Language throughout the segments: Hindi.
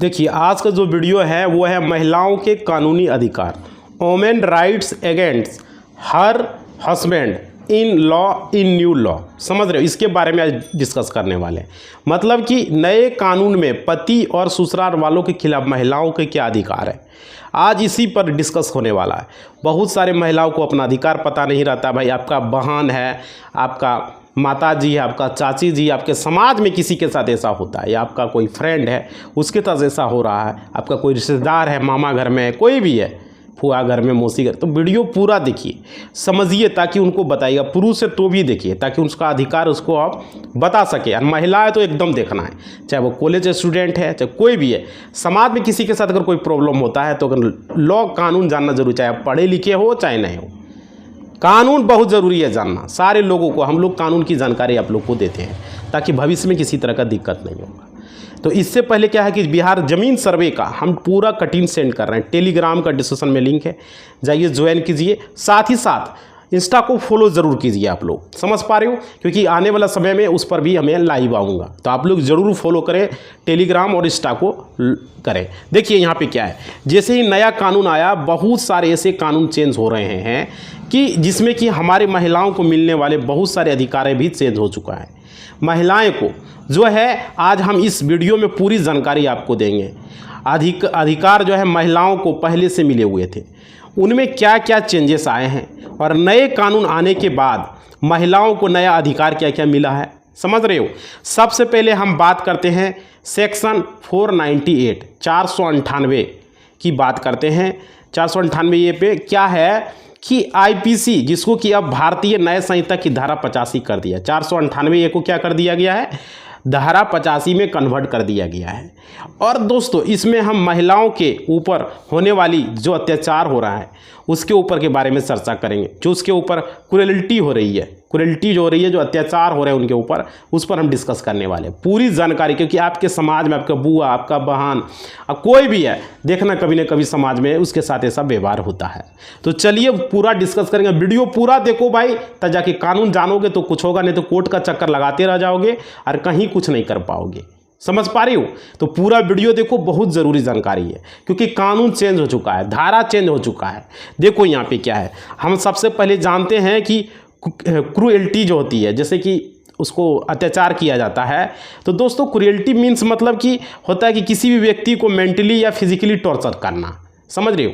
देखिए आज का जो वीडियो है वो है महिलाओं के कानूनी अधिकार, women rights against her husband in law in new law. समझ रहे हो, इसके बारे में आज डिस्कस करने वाले हैं। मतलब कि नए कानून में पति और ससुराल वालों के खिलाफ महिलाओं के क्या अधिकार है, आज इसी पर डिस्कस होने वाला है। बहुत सारे महिलाओं को अपना अधिकार पता नहीं रहता। भाई आपका बहन है, आपका माता जी है, आपका चाची जी, आपके समाज में किसी के साथ ऐसा होता है, या आपका कोई फ्रेंड है उसके साथ ऐसा हो रहा है, आपका कोई रिश्तेदार है, मामा घर में कोई भी है, फुआ घर में, मौसी घर। तो वीडियो पूरा देखिए, समझिए, ताकि उनको बताइएगा। पुरुष है तो भी देखिए, ताकि उसका अधिकार उसको आप बता सके। और महिला है तो एकदम देखना है, चाहे वो कॉलेज स्टूडेंट है, चाहे कोई भी है। समाज में किसी के साथ अगर कोई प्रॉब्लम होता है तो अगर लॉ कानून जानना जरूरी, चाहे आप पढ़े लिखे हो चाहे नहीं हो, कानून बहुत ज़रूरी है जानना। सारे लोगों को हम लोग कानून की जानकारी आप लोग को देते हैं, ताकि भविष्य में किसी तरह का दिक्कत नहीं होगा। तो इससे पहले क्या है कि बिहार ज़मीन सर्वे का हम पूरा कटिंग सेंड कर रहे हैं। टेलीग्राम का डिस्क्रिप्शन में लिंक है, जाइए ज्वाइन कीजिए। साथ ही साथ इंस्टा को फॉलो ज़रूर कीजिए। आप लोग समझ पा रहे हो, क्योंकि आने वाला समय में उस पर भी हमें लाइव आऊँगा, तो आप लोग ज़रूर फॉलो करें, टेलीग्राम और इंस्टा को करें। देखिए यहाँ पे क्या है, जैसे ही नया कानून आया, बहुत सारे ऐसे कानून चेंज हो रहे हैं कि जिसमें कि हमारे महिलाओं को मिलने वाले बहुत सारे अधिकार भी चेंज हो चुका है। महिलाएं को जो है आज हम इस वीडियो में पूरी जानकारी आपको देंगे। अधिकार जो है महिलाओं को पहले से मिले हुए थे, उनमें क्या क्या चेंजेस आए हैं, और नए कानून आने के बाद महिलाओं को नया अधिकार क्या क्या मिला है। समझ रहे हो। सबसे पहले हम बात करते हैं सेक्शन 498 498 की बात करते हैं। 498 ये पे क्या है कि आईपीसी, जिसको कि अब भारतीय न्याय संहिता की धारा 85 कर दिया। 498 को क्या कर दिया गया है, धारा 85 में कन्वर्ट कर दिया गया है। और दोस्तों इसमें हम महिलाओं के ऊपर होने वाली जो अत्याचार हो रहा है उसके ऊपर के बारे में चर्चा करेंगे। जो उसके ऊपर क्रूएल्टी हो रही है, क्रूएल्टी जो हो रही है, जो अत्याचार हो रहे हैं उनके ऊपर, उस पर हम डिस्कस करने वाले हैं पूरी जानकारी। क्योंकि आपके समाज में आपका बुआ, आपका बहन, कोई भी है, देखना कभी ना कभी समाज में उसके साथ ऐसा व्यवहार होता है। तो चलिए पूरा डिस्कस करेंगे। वीडियो पूरा देखो भाई, तब जाके कानून जानोगे तो कुछ होगा, नहीं तो कोर्ट का चक्कर लगाते रह जाओगे और कहीं कुछ नहीं कर पाओगे। समझ पा रही हो। तो पूरा वीडियो देखो, बहुत ज़रूरी जानकारी है, क्योंकि कानून चेंज हो चुका है, धारा चेंज हो चुका है। देखो यहाँ पे क्या है, हम सबसे पहले जानते हैं कि क्रूएल्टी जो होती है, जैसे कि उसको अत्याचार किया जाता है। तो दोस्तों क्रूएल्टी मीन्स मतलब कि होता है कि किसी भी व्यक्ति को मेंटली या फिजिकली टॉर्चर करना। समझ रहे हो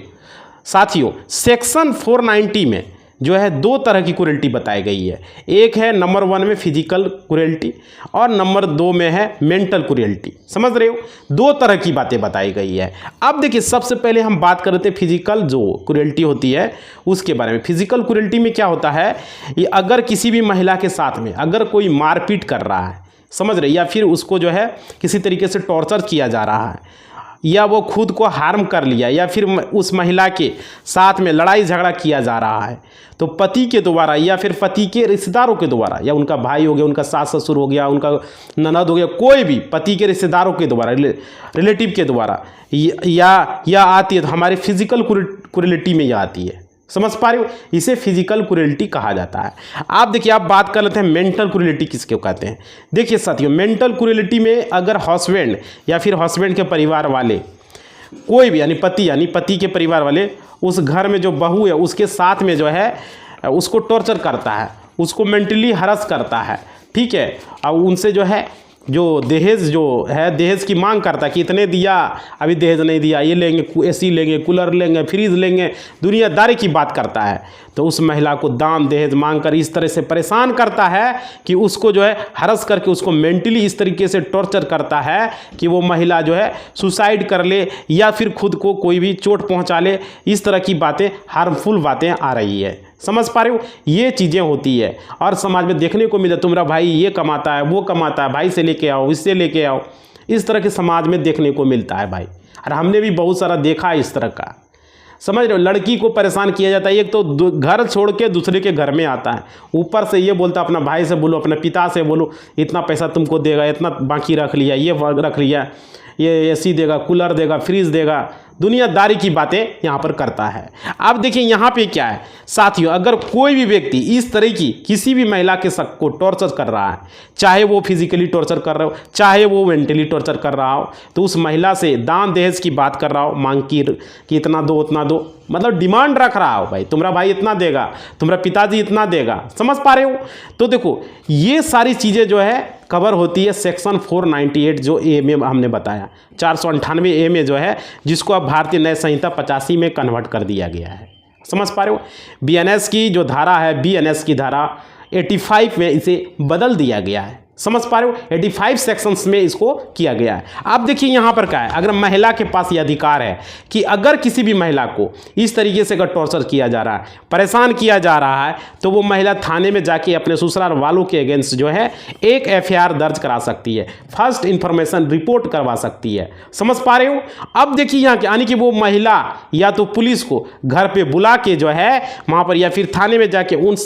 साथियों। सेक्शन 490 में जो है दो तरह की क्रूएल्टी बताई गई है। एक है नंबर 1 में फिजिकल क्रूएल्टी, और नंबर 2 में है मेंटल क्रूएल्टी। समझ रहे हो, दो तरह की बातें बताई गई है। अब देखिए सबसे पहले हम बात कर रहे थे फिजिकल जो क्रूएल्टी होती है उसके बारे में। फिजिकल क्रूएल्टी में क्या होता है, ये अगर किसी भी महिला के साथ में अगर कोई मारपीट कर रहा है, समझ रहे, या फिर उसको जो है किसी तरीके से टॉर्चर किया जा रहा है, या वो खुद को हार्म कर लिया, या फिर उस महिला के साथ में लड़ाई झगड़ा किया जा रहा है, तो पति के द्वारा या फिर पति के रिश्तेदारों के द्वारा, या उनका भाई हो गया, उनका सास ससुर हो गया, उनका ननद हो गया, कोई भी पति के रिश्तेदारों के द्वारा, रिलेटिव के द्वारा या आती है, तो हमारे फिजिकल क्रूएल्टी में यह आती है। समझ पा रहे हो, इसे फिजिकल क्रूएल्टी कहा जाता है। आप देखिए, आप बात कर लेते हैं मेंटल क्रूएल्टी किसको कहते हैं। देखिए साथियों, मेंटल क्रूएल्टी में अगर हस्बैंड या फिर हस्बैंड के परिवार वाले, कोई भी, यानी पति के परिवार वाले उस घर में जो बहू है उसके साथ में जो है उसको टॉर्चर करता है, उसको मेंटली हरास करता है, ठीक है, और उनसे जो है जो दहेज की मांग करता है कि इतने दिया, अभी दहेज नहीं दिया, ये लेंगे, एसी लेंगे, कूलर लेंगे, फ्रिज लेंगे, दुनियादारी की बात करता है, तो उस महिला को दान दहेज मांग कर इस तरह से परेशान करता है कि उसको जो है हरस करके उसको मेंटली इस तरीके से टॉर्चर करता है कि वो महिला जो है सुसाइड कर ले, या फिर खुद को कोई भी चोट पहुंचा ले। इस तरह की बातें, हार्मफुल बातें आ रही है। समझ पा रहे हो, ये चीज़ें होती है और समाज में देखने को मिले। तुम्हारा भाई ये कमाता है, वो कमाता है, भाई से लेके आओ, इससे लेके आओ, इस तरह के समाज में देखने को मिलता है भाई। और हमने भी बहुत सारा देखा है इस तरह का। समझ रहे हो, लड़की को परेशान किया जाता है, एक तो घर छोड़ के दूसरे के घर में आता है, ऊपर से ये बोलता अपना भाई से बोलो, अपने पिता से बोलो, इतना पैसा तुमको देगा, इतना बाकी रख लिया, ये रख लिया, ये एसी देगा, कूलर देगा, फ्रिज देगा, दुनियादारी की बातें यहाँ पर करता है। अब देखिए यहाँ पे क्या है साथियों, अगर कोई भी व्यक्ति इस तरह की किसी भी महिला के शक को टॉर्चर कर रहा है, चाहे वो फिजिकली टॉर्चर कर रहा हो, चाहे वो मेंटली टॉर्चर कर रहा हो, तो उस महिला से दान दहेज की बात कर रहा हो, मांग की इतना दो उतना दो, मतलब डिमांड रख रहा हो, भाई तुम्हारा भाई इतना देगा, तुम्हारा पिताजी इतना देगा, समझ पा रहे हो। तो देखो ये सारी चीज़ें जो है कवर होती है सेक्शन 498 जो ए में हमने बताया, 498 ए में जो है, जिसको अब भारतीय न्याय संहिता 85 में कन्वर्ट कर दिया गया है। समझ पा रहे हो। बीएनएस की जो धारा है, बीएनएस की धारा 85 में इसे बदल दिया गया है। समझ पा रहे हो, 85 सेक्शंस में इसको किया गया है। अब देखिए यहाँ पर क्या है, अगर महिला के पास ये अधिकार है कि अगर किसी भी महिला को इस तरीके से अगर टॉर्चर किया जा रहा है, परेशान किया जा रहा है, तो वो महिला थाने में जाके अपने ससुराल वालों के अगेंस्ट जो है एक एफआईआर दर्ज करा सकती है, फर्स्ट इंफॉर्मेशन रिपोर्ट करवा सकती है। समझ पा रहे हो। अब देखिए यहाँ यानी कि वो महिला या तो पुलिस को घर पर बुला के जो है वहाँ पर, या फिर थाने में जाके उन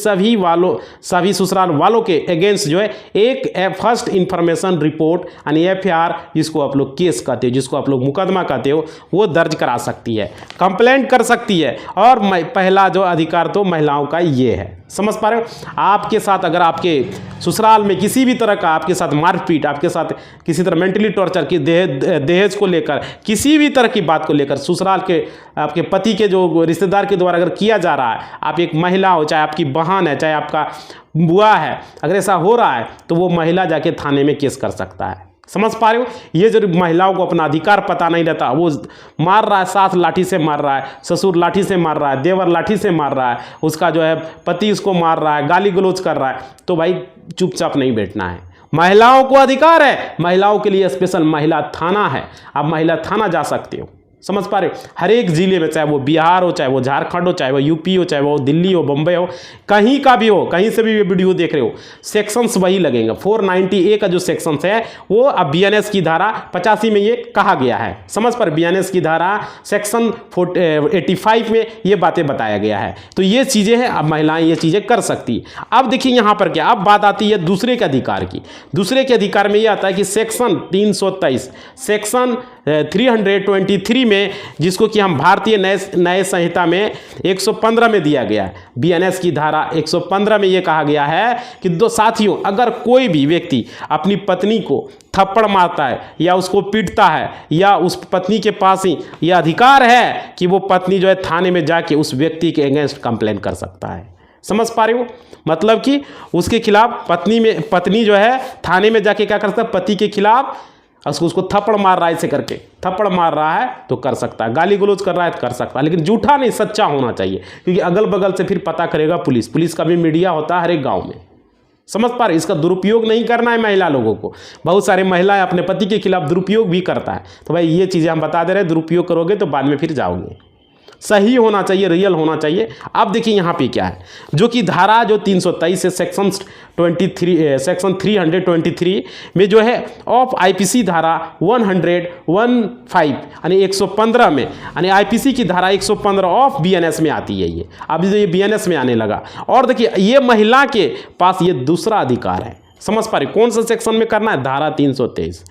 सभी ससुराल वालों के अगेंस्ट जो है एक फर्स्ट इंफॉर्मेशन रिपोर्ट यानी एफआईआर, जिसको आप लोग केस कहते हो, जिसको आप लोग मुकदमा कहते हो, वो दर्ज करा सकती है, कंप्लेंट कर सकती है। और पहला जो अधिकार तो महिलाओं का ये है। समझ पा रहे हो। आपके साथ अगर आपके ससुराल में किसी भी तरह का आपके साथ मारपीट, आपके साथ किसी तरह मेंटली टॉर्चर की दहेज को लेकर, किसी भी तरह की बात को लेकर ससुराल के आपके पति के जो रिश्तेदार के द्वारा अगर किया जा रहा है, आप एक महिला हो, चाहे आपकी बहन है, चाहे आपका बुआ है, अगर ऐसा हो रहा है तो वो महिला जाके थाने में केस कर सकता है। समझ पा रहे हो। ये जो महिलाओं को अपना अधिकार पता नहीं रहता, वो मार रहा है, सास लाठी से मार रहा है, ससुर लाठी से मार रहा है, देवर लाठी से मार रहा है, उसका जो है पति उसको मार रहा है, गाली गलौज कर रहा है, तो भाई चुपचाप नहीं बैठना है। महिलाओं को अधिकार है, महिलाओं के लिए स्पेशल महिला थाना है, आप महिला थाना जा सकते हो। समझ पा रहे हो। हर एक जिले में, चाहे वो बिहार हो, चाहे वो झारखंड हो, चाहे वो यूपी हो, चाहे वो दिल्ली हो, बम्बई हो, कहीं का भी हो, कहीं से भी ये वीडियो देख रहे हो, सेक्शंस वही लगेंगे। 490A का जो सेक्शंस है वो अब बीएनएस की धारा 85 में ये कहा गया है। समझ पर बीएनएस की धारा सेक्शन 85 में ये बातें बताया गया है। तो ये चीज़ें हैं, अब महिलाएं ये चीज़ें कर सकती। अब देखिए यहाँ पर क्या, अब बात आती है दूसरे के अधिकार की। दूसरे के अधिकार में ये आता है कि सेक्शन 323, सेक्शन 323 में, जिसको कि हम भारतीय न्याय संहिता में 115 में दिया गया है, बीएनएस की धारा 115 में ये कहा गया है कि दो साथियों, अगर कोई भी व्यक्ति अपनी पत्नी को थप्पड़ मारता है या उसको पीटता है, या उस पत्नी के पास ही यह अधिकार है कि वो पत्नी जो है थाने में जाके उस व्यक्ति के अगेंस्ट कंप्लेन कर सकता है। समझ पा रहे हो। मतलब कि उसके खिलाफ पत्नी जो है थाने में जाके क्या कर सकता है, पति के खिलाफ उसको थप्पड़ मार रहा है, ऐसे करके थप्पड़ मार रहा है तो कर सकता है, गाली गलौज कर रहा है तो कर सकता है, लेकिन झूठा नहीं, सच्चा होना चाहिए, क्योंकि अगल बगल से फिर पता करेगा पुलिस का भी मीडिया होता है हर एक गांव में। समझ पा रहे। इसका दुरुपयोग नहीं करना है महिला लोगों को। बहुत सारे महिलाएं अपने पति के खिलाफ दुरुपयोग भी करता है, तो भाई ये चीज़ें हम बता दे रहे हैं, दुरुपयोग करोगे तो बाद में फिर जाओगे। सही होना चाहिए, रियल होना चाहिए। अब देखिए यहाँ पे क्या है, जो कि धारा जो 323 से सेक्शन 323 में जो है ऑफ आईपीसी धारा 115 यानी 115 में, यानी आईपीसी की धारा 115 ऑफ बीएनएस में आती है। ये अब ये बीएनएस में आने लगा। और देखिए ये महिला के पास ये दूसरा अधिकार है। समझ पा रहे कौन सा सेक्शन में करना है, धारा 323।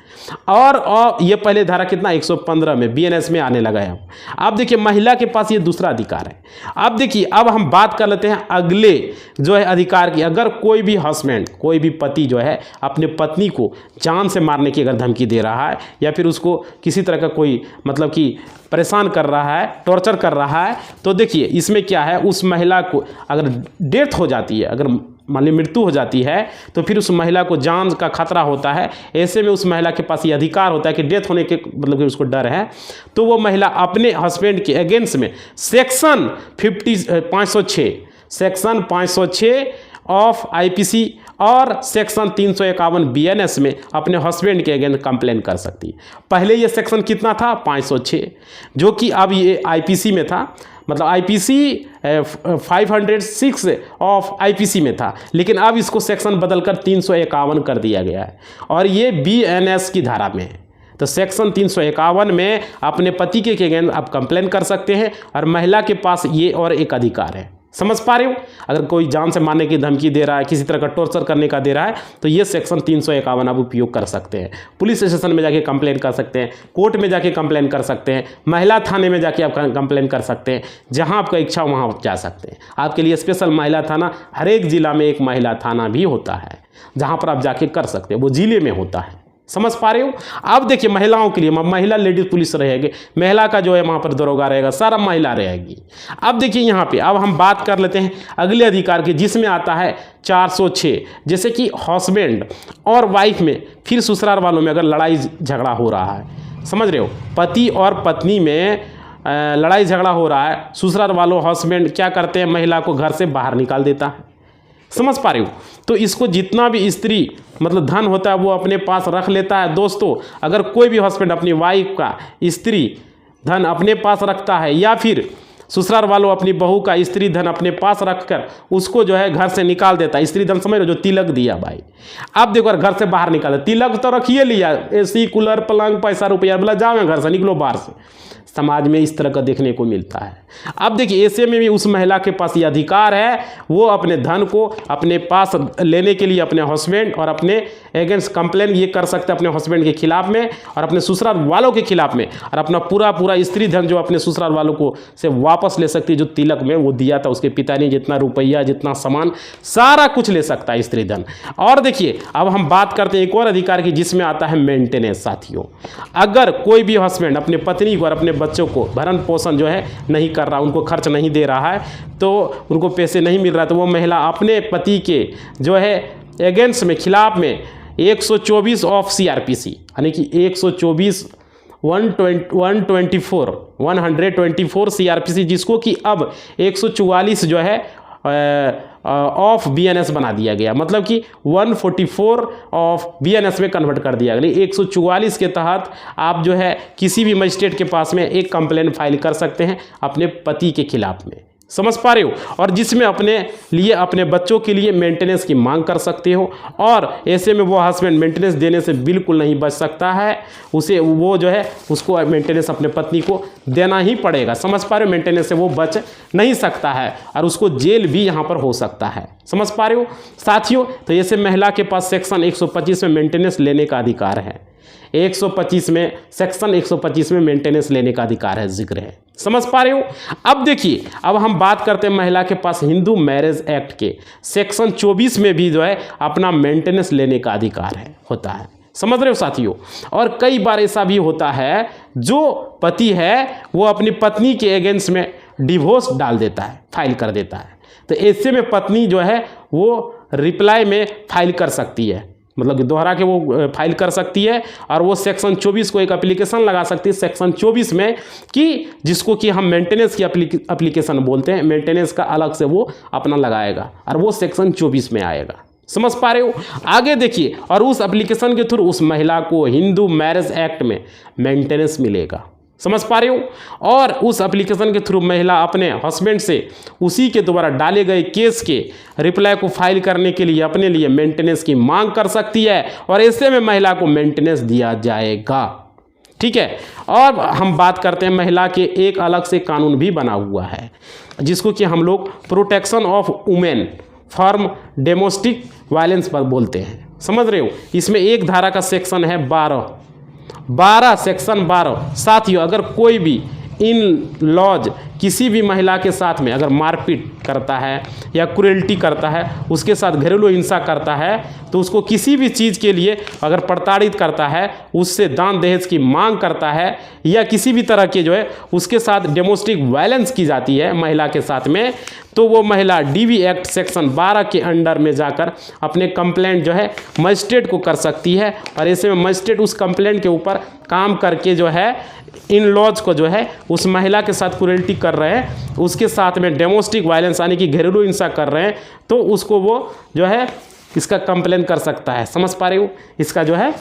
और ये पहले धारा कितना 115 में बीएनएस में आने लगा है। अब देखिए महिला के पास ये दूसरा अधिकार है। अब देखिए अब हम बात कर लेते हैं अगले जो है अधिकार की। अगर कोई भी हस्बैंड, कोई भी पति जो है अपने पत्नी को जान से मारने की अगर धमकी दे रहा है, या फिर उसको किसी तरह का कोई मतलब कि परेशान कर रहा है, टॉर्चर कर रहा है, तो देखिए इसमें क्या है, उस महिला को अगर डेथ हो जाती है, अगर मान ली मृत्यु हो जाती है, तो फिर उस महिला को जान का खतरा होता है। ऐसे में उस महिला के पास ये अधिकार होता है कि डेथ होने के मतलब कि उसको डर है, तो वो महिला अपने हस्बैंड के अगेंस्ट में सेक्शन 506 सेक्शन 506 ऑफ आईपीसी और सेक्शन 351 बीएनएस में अपने हस्बैंड के अगेंस्ट कंप्लेन कर सकती है। पहले ये सेक्शन कितना था, 506, जो कि अब ये आईपीसी में था, मतलब आईपीसी 506 ऑफ आईपीसी में था, लेकिन अब इसको सेक्शन बदलकर 351 कर दिया गया है, और ये बीएनएस की धारा में है। तो सेक्शन 351 में अपने पति के अगेंस्ट आप कंप्लेन कर सकते हैं, और महिला के पास ये और एक अधिकार है। समझ पा रहे हो। अगर कोई जान से मारने की धमकी दे रहा है, किसी तरह का टॉर्चर करने का दे रहा है, तो ये सेक्शन 351 आप उपयोग कर सकते हैं। पुलिस स्टेशन में जाके कंप्लेन कर सकते हैं, कोर्ट में जाके कंप्लेन कर सकते हैं, महिला थाने में जाके आप कंप्लेन कर सकते हैं, जहां आपका इच्छा वहां आप जा सकते हैं। आपके लिए स्पेशल महिला थाना, हर एक जिला में एक महिला थाना भी होता है जहां पर आप जाके कर सकते हैं, वो जिले में होता है। समझ पा रहे हो। अब देखिए महिलाओं के लिए महिला लेडीज पुलिस रहेगी, महिला का जो है वहाँ पर दरोगा रहेगा, सारा महिला रहेगी। अब देखिए यहाँ पे अब हम बात कर लेते हैं अगले अधिकार की, जिसमें आता है 406, जैसे कि हस्बैंड और वाइफ में, फिर ससुराल वालों में अगर लड़ाई झगड़ा हो रहा है, समझ रहे हो, पति और पत्नी में लड़ाई झगड़ा हो रहा है, ससुराल वालों हस्बैंड क्या करते हैं, महिला को घर से बाहर निकाल देता है। समझ पा रहे हो। तो इसको जितना भी स्त्री मतलब धन होता है वो अपने पास रख लेता है। दोस्तों अगर कोई भी हस्बैंड अपनी वाइफ का स्त्री धन अपने पास रखता है, या फिर ससुराल वालों अपनी बहू का स्त्री धन अपने पास रखकर उसको जो है घर से निकाल देता है, स्त्री धन समझ रहे हो, जो तिलक दिया भाई, आप देखो घर से बाहर निकाल, तिलक तो रखिए लिया, एसी कूलर पलंग पैसा रुपया, बोला जाओ घर से निकलो बाहर से। समाज में इस तरह का देखने को मिलता है। अब देखिए ऐसे में भी उस महिला के पास ये अधिकार है, वो अपने धन को अपने पास लेने के लिए अपने हस्बैंड और अपने अगेंस्ट कंप्लेन ये कर सकते हैं अपने हस्बैंड के खिलाफ में और अपने ससुराल वालों के खिलाफ में, और अपना पूरा स्त्री धन जो अपने ससुराल वालों को से वापस ले सकती है, जो तिलक में वो दिया था उसके पिता ने, जितना रुपया जितना सामान सारा कुछ ले सकता है स्त्री धन। और देखिए अब हम बात करते हैं एक और अधिकार की, जिसमें आता है मेंटेनेंस। साथियों अगर कोई भी हस्बैंड अपने पत्नी को और अपने बच्चों को भरण पोषण जो है नहीं कर रहा, उनको खर्च नहीं दे रहा है, तो उनको पैसे नहीं मिल रहा, तो वो महिला अपने पति के जो है अगेंस्ट में खिलाफ में 124 ऑफ सीआरपीसी यानी कि 124 सीआरपीसी, जिसको कि अब 144 जो है ऑफ बीएनएस बना दिया गया, मतलब कि 144 ऑफ बीएनएस में कन्वर्ट कर दिया गया। 144 के तहत आप जो है किसी भी मजिस्ट्रेट के पास में एक कंप्लेन फाइल कर सकते हैं अपने पति के खिलाफ में। समझ पा रहे हो। और जिसमें अपने लिए अपने बच्चों के लिए मेंटेनेंस की मांग कर सकते हो, और ऐसे में वो हस्बैंड मेंटेनेंस देने से बिल्कुल नहीं बच सकता है, उसे वो जो है उसको मेंटेनेंस अपने पत्नी को देना ही पड़ेगा। समझ पा रहे हो, मेंटेनेंस से वो बच नहीं सकता है और उसको जेल भी यहाँ पर हो सकता है। समझ पा रहे हो साथियों। तो ऐसे महिला के पास सेक्शन 125 में मेंटेनेंस लेने का अधिकार है, 125 में सेक्शन 125 में मेंटेनेंस लेने का अधिकार है, जिक्र है। समझ पा रहे हो। अब देखिए अब हम बात करते हैं महिला के पास हिंदू मैरिज एक्ट के सेक्शन 24 में भी जो है अपना मेंटेनेंस लेने का अधिकार है, होता है। समझ रहे हो साथियों। और कई बार ऐसा भी होता है जो पति है वो अपनी पत्नी के अगेंस्ट में डिवोर्स डाल देता है, फाइल कर देता है, तो ऐसे में पत्नी जो है वो रिप्लाई में फाइल कर सकती है, मतलब कि दोहरा के वो फाइल कर सकती है, और वो सेक्शन 24 को एक एप्लीकेशन लगा सकती है सेक्शन 24 में, कि जिसको कि हम मेंटेनेंस की एप्लीकेशन बोलते हैं, मेंटेनेंस का अलग से वो अपना लगाएगा और वो सेक्शन 24 में आएगा। समझ पा रहे हो। आगे देखिए, और उस एप्लीकेशन के थ्रू उस महिला को हिंदू मैरिज एक्ट में मेंटेनेंस मिलेगा। समझ पा रहे हो। और उस एप्लीकेशन के थ्रू महिला अपने हस्बैंड से उसी के द्वारा डाले गए केस के रिप्लाई को फाइल करने के लिए अपने लिए मेंटेनेंस की मांग कर सकती है, और ऐसे में महिला को मेंटेनेंस दिया जाएगा। ठीक है। और हम बात करते हैं महिला के एक अलग से कानून भी बना हुआ है, जिसको कि हम लोग protection of women from domestic violence पर बोलते हैं। समझ रहे हो। इसमें एक धारा का सेक्शन है 12 सेक्शन 12। साथियों अगर कोई भी इन लॉज किसी भी महिला के साथ में अगर मारपीट करता है या क्रूएल्टी करता है, उसके साथ घरेलू हिंसा करता है, तो उसको किसी भी चीज़ के लिए अगर प्रताड़ित करता है, उससे दान दहेज की मांग करता है, या किसी भी तरह के जो है उसके साथ डोमेस्टिक वायलेंस की जाती है महिला के साथ में, तो वो महिला डीवी एक्ट सेक्शन 12 के अंडर में जाकर अपने कंप्लेंट जो है मजिस्ट्रेट को कर सकती है। और ऐसे में मजिस्ट्रेट उस कंप्लेंट के ऊपर काम करके जो है इन लॉज को जो है उस महिला के साथ क्रूएल्टी कर रहे हैं, उसके साथ में डोमेस्टिक वायलेंस यानी कि घरेलू हिंसा कर रहे हैं, तो उसको वो जो है इसका कंप्लेन कर सकता है। समझ पा रहे हो। इसका जो है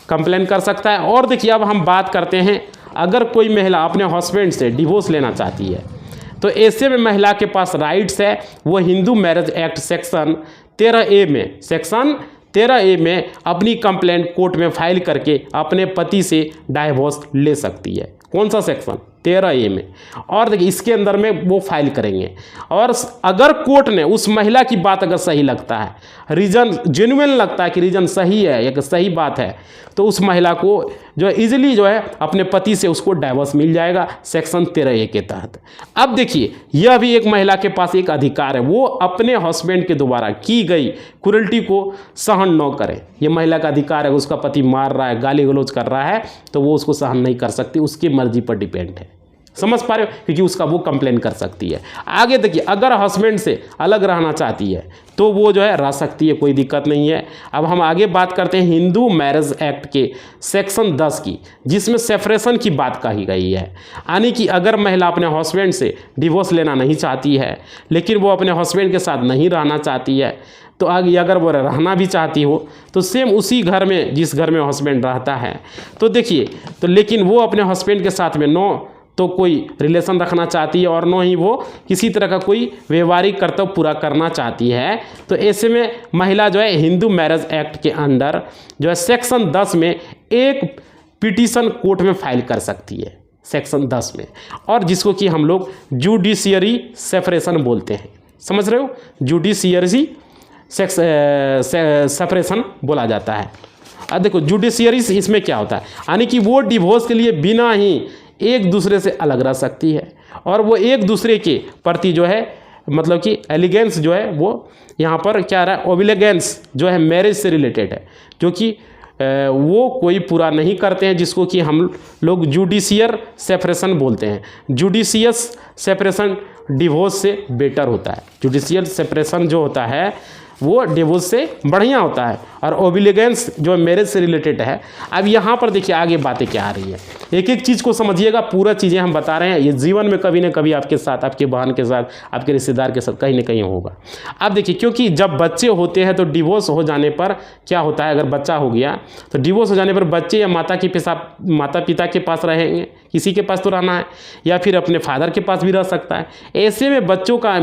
कंप्लेन कर सकता है। और देखिए अब हम बात करते हैं, अगर कोई महिला अपने हस्बैंड से डिवोर्स लेना चाहती है, तो ऐसे में महिला के पास राइट्स है, वो Hindu marriage act section 13A में अपनी कंप्लेंट कोर्ट में फाइल करके अपने पति से डाइवोर्स ले सकती है। कौन सा सेक्शन? 13A में। और देखिए इसके अंदर में वो फाइल करेंगे। और अगर कोर्ट ने उस महिला की बात अगर सही लगता है, रीज़न जेन्युइन लगता है कि रीज़न सही है, एक सही बात है, तो उस महिला को जो है इजीली जो है अपने पति से उसको डाइवोर्स मिल जाएगा सेक्शन 13A के तहत। अब देखिए यह भी एक महिला के पास एक अधिकार है, वो अपने हस्बैंड के द्वारा की गई क्रूरल्टी को सहन न करे। ये महिला का अधिकार है, उसका पति मार रहा है, गाली गलौज कर रहा है, तो वो उसको सहन नहीं कर सकती, उसकी मर्जी पर डिपेंड है। समझ पा रहे हो, क्योंकि उसका वो कंप्लेन कर सकती है। आगे देखिए अगर हस्बैंड से अलग रहना चाहती है तो वो जो है रह सकती है, कोई दिक्कत नहीं है। अब हम आगे बात करते हैं हिंदू मैरिज एक्ट के सेक्शन 10 की, जिसमें सेपरेशन की बात कही गई है। यानी कि अगर महिला अपने हस्बैंड से डिवोर्स लेना नहीं चाहती है, लेकिन वो अपने हस्बैंड के साथ नहीं रहना चाहती है, तो आगे अगर वो रहना भी चाहती हो तो सेम उसी घर में जिस घर में हस्बैंड रहता है, तो देखिए तो लेकिन वो अपने हस्बैंड के साथ में नो तो कोई रिलेशन रखना चाहती है और नो ही वो किसी तरह का कोई व्यवहारिक कर्तव्य पूरा करना चाहती है, तो ऐसे में महिला जो है हिंदू मैरिज एक्ट के अंदर जो है सेक्शन 10 में एक पिटीशन कोर्ट में फाइल कर सकती है, सेक्शन 10 में, और जिसको कि हम लोग जुडिशियरी सेपरेशन बोलते हैं। समझ रहे हो, जुडिशियरी सेपरेशन बोला जाता है। अब देखो जुडिशियरी इसमें क्या होता है, यानी कि वो डिवोर्स के लिए बिना ही एक दूसरे से अलग रह सकती है, और वो एक दूसरे के प्रति जो है मतलब कि एलिगेंस जो है वो यहाँ पर क्या रहा है, ओब्लिगेंस जो है मैरिज से रिलेटेड है, जो कि वो कोई पूरा नहीं करते हैं, जिसको कि हम लोग जुडिशियल सेपरेशन बोलते हैं। जुडिशियस सेपरेशन डिवोर्स से बेटर होता है। जुडिशियल सेपरेशन जो होता है वो डिवोर्स से बढ़िया होता है, और ओब्लिगेंस जो मैरिज से रिलेटेड है। अब यहाँ पर देखिए आगे बातें क्या आ रही है, एक एक चीज़ को समझिएगा, पूरा चीज़ें हम बता रहे हैं, ये जीवन में कभी ना कभी आपके साथ, आपके बहन के साथ, आपके रिश्तेदार के साथ कहीं ना कहीं होगा। अब देखिए क्योंकि जब बच्चे होते हैं तो डिवोर्स हो जाने पर क्या होता है, अगर बच्चा हो गया तो डिवोर्स हो जाने पर बच्चे या माता पिता के पास रहेंगे, किसी के पास तो रहना है, या फिर अपने फादर के पास भी रह सकता है। ऐसे में बच्चों का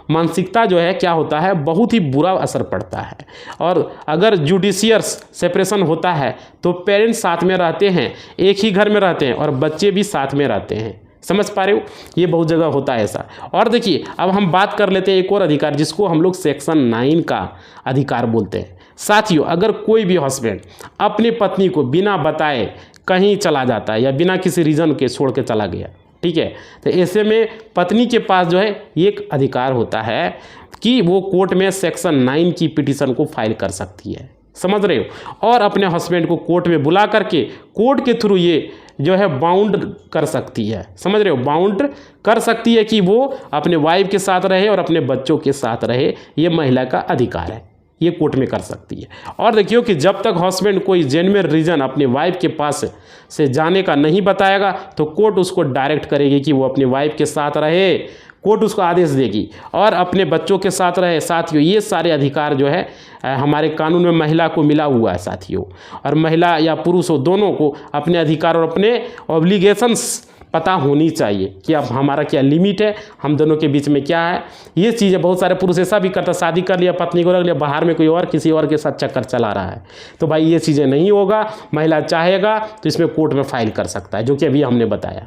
मानसिकता जो है क्या होता है, बहुत ही बुरा असर पड़ता है। और अगर जुडिशियल सेपरेशन होता है तो पेरेंट्स साथ में रहते हैं, एक ही घर में रहते हैं, और बच्चे भी साथ में रहते हैं। समझ पा रहे हो, ये बहुत जगह होता है ऐसा। और देखिए अब हम बात कर लेते हैं एक और अधिकार, जिसको हम लोग सेक्शन 9 का अधिकार बोलते हैं। साथियों, अगर कोई भी हस्बैंड अपनी पत्नी को बिना बताए कहीं चला जाता है या बिना किसी रीज़न के छोड़ के चला गया, ठीक है, तो ऐसे में पत्नी के पास जो है एक अधिकार होता है कि वो कोर्ट में सेक्शन 9 की पिटीशन को फाइल कर सकती है। समझ रहे हो, और अपने हस्बैंड को कोर्ट में बुला करके कोर्ट के थ्रू ये जो है बाउंड कर सकती है। समझ रहे हो, बाउंड कर सकती है कि वो अपने वाइफ के साथ रहे और अपने बच्चों के साथ रहे, ये महिला का अधिकार है, ये कोर्ट में कर सकती है। और देखियो कि जब तक हस्बैंड कोई जेन्युइन रीज़न अपनी वाइफ के पास से जाने का नहीं बताएगा तो कोर्ट उसको डायरेक्ट करेगी कि वो अपनी वाइफ के साथ रहे, कोर्ट उसको आदेश देगी, और अपने बच्चों के साथ रहे। साथियों, ये सारे अधिकार जो है हमारे कानून में महिला को मिला हुआ है साथियों, और महिला या पुरुष हो दोनों को अपने अधिकार और अपने ऑब्लिगेशंस पता होनी चाहिए कि अब हमारा क्या लिमिट है, हम दोनों के बीच में क्या है। ये चीज़ें बहुत सारे पुरुष ऐसा भी करता, शादी कर लिया, पत्नी को रख लिया, बाहर में कोई और किसी और के साथ चक्कर चला रहा है, तो भाई ये चीज़ें नहीं होगा। महिला चाहेगा तो इसमें कोर्ट में फाइल कर सकता है, जो कि अभी हमने बताया।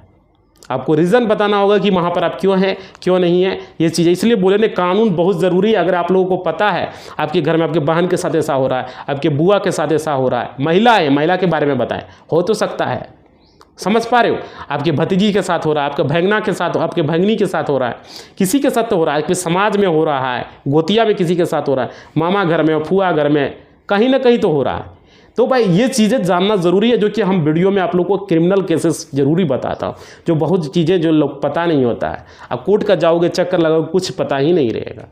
आपको रीज़न बताना होगा कि वहाँ पर आप क्यों हैं, क्यों नहीं है, ये चीज़ें। इसलिए बोले ने कानून बहुत ज़रूरी है। अगर आप लोगों को पता है आपके घर में आपके बहन के साथ ऐसा हो रहा है, आपके बुआ के साथ ऐसा हो रहा है, महिला है, महिला के बारे में बताएं, हो तो सकता है। समझ पा रहे हो, आपके भतीजी के साथ हो रहा है, आपके भैंगना के साथ, आपके भैंगनी के साथ हो रहा है, किसी के साथ तो हो रहा है, आपके समाज में हो रहा है, गोतिया में किसी के साथ हो रहा है, मामा घर में, फुआ घर में, कहीं ना कहीं तो हो रहा है। तो भाई ये चीज़ें जानना ज़रूरी है, जो कि हम वीडियो में आप लोगों को क्रिमिनल केसेस ज़रूरी बताता हूँ, जो बहुत चीज़ें जो लोग पता नहीं होता है। आप कोर्ट का जाओगे, चक्कर लगाओगे, कुछ पता ही नहीं रहेगा।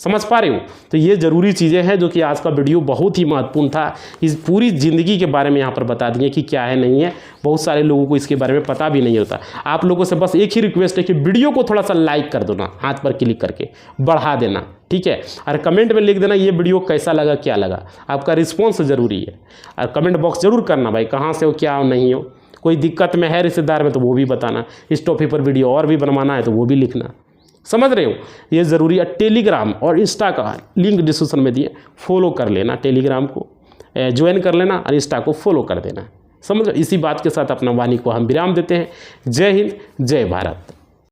समझ पा रहे हो, तो ये ज़रूरी चीज़ें हैं जो कि आज का वीडियो बहुत ही महत्वपूर्ण था। इस पूरी ज़िंदगी के बारे में यहाँ पर बता दिए कि क्या है नहीं है। बहुत सारे लोगों को इसके बारे में पता भी नहीं होता। आप लोगों से बस एक ही रिक्वेस्ट है कि वीडियो को थोड़ा सा लाइक कर दो ना, हाथ पर क्लिक करके बढ़ा देना, ठीक है, और कमेंट में लिख देना ये वीडियो कैसा लगा, क्या लगा। आपका रिस्पॉन्स ज़रूरी है, और कमेंट बॉक्स जरूर करना भाई, कहाँ से हो, क्या हो, नहीं हो, कोई दिक्कत में है रिश्तेदार में तो वो भी बताना, इस टॉपिक पर वीडियो और भी बनवाना है तो वो भी लिखना। समझ रहे हो, ये ज़रूरी है। टेलीग्राम और इंस्टा का लिंक डिस्क्रिप्शन में दिए, फॉलो कर लेना, टेलीग्राम को ज्वाइन कर लेना और इंस्टा को फॉलो कर देना। समझ रहे हो? इसी बात के साथ अपना वाणी को हम विराम देते हैं। जय हिंद, जय भारत।